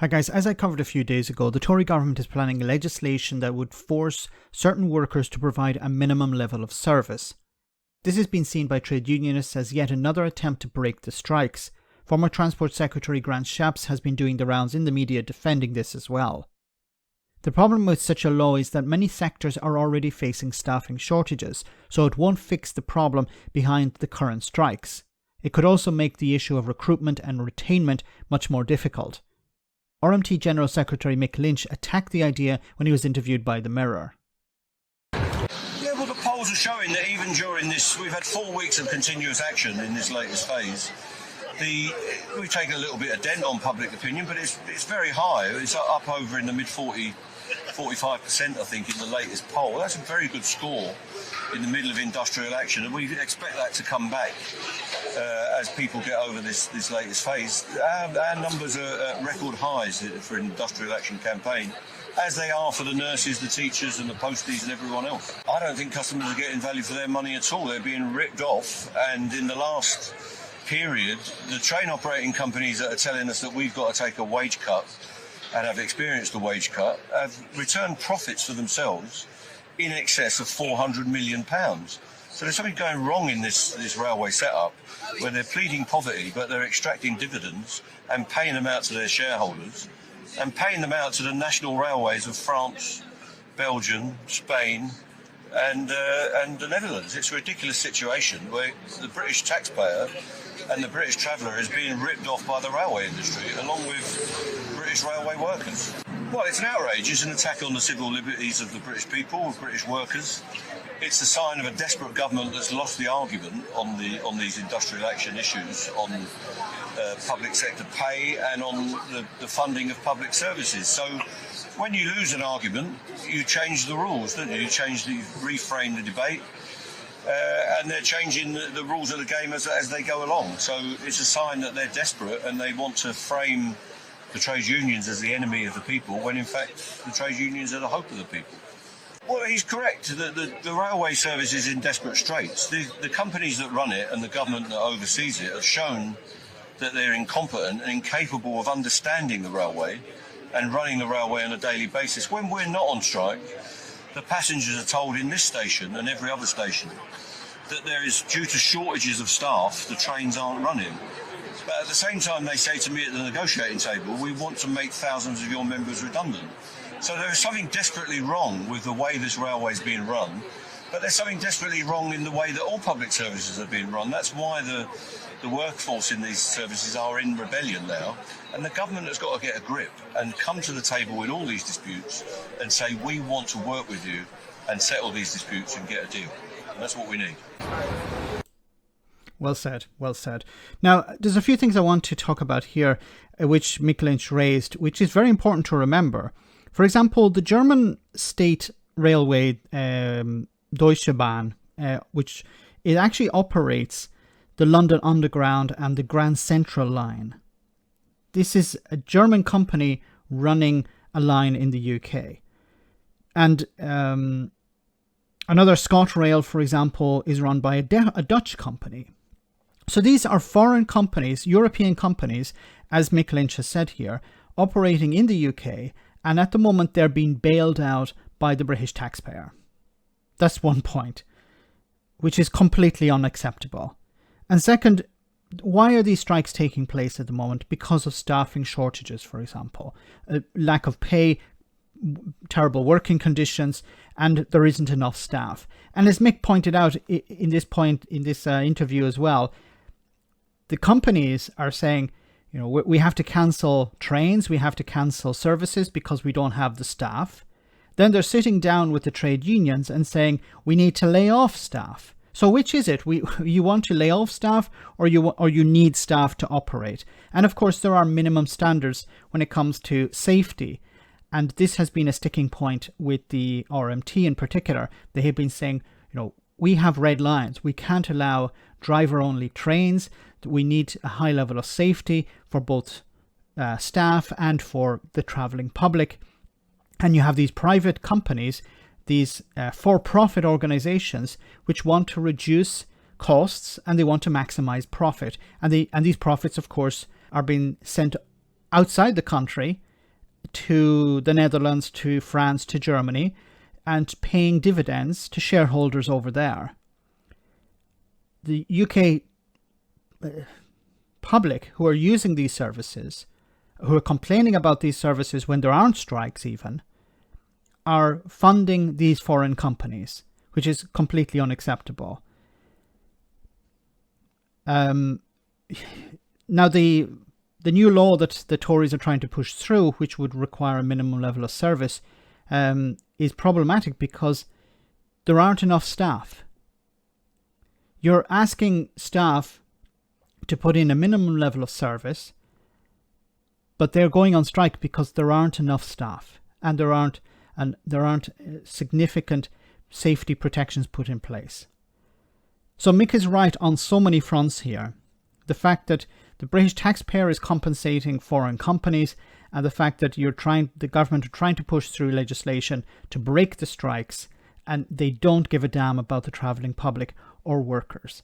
Hi guys, as I covered a few days ago, the Tory government is planning legislation that would force certain workers to provide a minimum level of service. This has been seen by trade unionists as yet another attempt to break the strikes. Former Transport Secretary Grant Shapps has been doing the rounds in the media defending this as well. The problem with such a law is that many sectors are already facing staffing shortages, so it won't fix the problem behind the current strikes. It could also make the issue of recruitment and retainment much more difficult. RMT General Secretary Mick Lynch attacked the idea when he was interviewed by The Mirror. Yeah, well, the polls are showing that even during this, we've had 4 weeks of continuous action in this latest phase. We've taken a little bit of dent on public opinion, but it's very high. It's up over in the mid-45%, I think, in the latest poll. That's a very good score in the middle of industrial action, and we expect that to come back as people get over this latest phase. Our numbers are at record highs for an industrial action campaign, as they are for the nurses, the teachers and the posties and everyone else. I don't think customers are getting value for their money at all. They're being ripped off, and in the last period, the train operating companies that are telling us that we've got to take a wage cut and have experienced a wage cut have returned profits for themselves in excess of £400 million. So there's something going wrong in this railway setup where they're pleading poverty, but they're extracting dividends and paying them out to their shareholders and paying them out to the national railways of France, Belgium, Spain and the Netherlands. It's a ridiculous situation where the British taxpayer and the British traveller is being ripped off by the railway industry along with British railway workers. Well, it's an outrage. It's an attack on the civil liberties of the British people, of British workers. It's a sign of a desperate government that's lost the argument on these industrial action issues, on public sector pay and on the funding of public services. So when you lose an argument, you change the rules, don't you? You reframe the debate. And they're changing the rules of the game as they go along. So it's a sign that they're desperate and they want to frame the trade unions as the enemy of the people, when in fact the trade unions are the hope of the people. Well, he's correct. The railway service is in desperate straits. The companies that run it and the government that oversees it have shown that they're incompetent and incapable of understanding the railway and running the railway on a daily basis. When we're not on strike, the passengers are told in this station and every other station that there is, due to shortages of staff, the trains aren't running. But at the same time, they say to me at the negotiating table, we want to make thousands of your members redundant. So there is something desperately wrong with the way this railway is being run, but there's something desperately wrong in the way that all public services are being run. That's why the workforce in these services are in rebellion now, and the government has got to get a grip and come to the table in all these disputes and say, we want to work with you and settle these disputes and get a deal. And that's what we need. Well said, well said. Now, there's a few things I want to talk about here, which Mick Lynch raised, which is very important to remember. For example, the German state railway, Deutsche Bahn, which it actually operates the London Underground and the Grand Central line. This is a German company running a line in the UK. And another ScotRail, for example, is run by a Dutch company. So these are foreign companies, European companies, as Mick Lynch has said here, operating in the UK, and at the moment they're being bailed out by the British taxpayer. That's one point, which is completely unacceptable. And second, why are these strikes taking place at the moment? Because of staffing shortages, for example, lack of pay, terrible working conditions, and there isn't enough staff. And as Mick pointed out in this interview as well, the companies are saying, you know, we have to cancel trains, we have to cancel services because we don't have the staff. Then they're sitting down with the trade unions and saying, we need to lay off staff. So which is it? You want to lay off staff, or you need staff to operate? And of course, there are minimum standards when it comes to safety. And this has been a sticking point with the RMT in particular. They have been saying, you know, we have red lines. We can't allow driver-only trains. We need a high level of safety for both staff and for the traveling public. And you have these private companies, these for-profit organizations, which want to reduce costs and they want to maximize profit. And these profits, of course, are being sent outside the country to the Netherlands, to France, to Germany, and paying dividends to shareholders over there. The UK public who are using these services, who are complaining about these services when there aren't strikes even, are funding these foreign companies, which is completely unacceptable. Now, the new law that the Tories are trying to push through, which would require a minimum level of service, is problematic because there aren't enough staff. You're asking staff to put in a minimum level of service, but they're going on strike because there aren't enough staff, and there aren't significant safety protections put in place. So Mick is right on so many fronts here. The fact that the British taxpayer is compensating foreign companies, and the fact that the government are trying to push through legislation to break the strikes, and they don't give a damn about the travelling public or workers.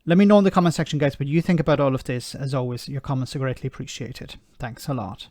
Let me know in the comment section, guys, what you think about all of this. As always, your comments are greatly appreciated. Thanks a lot.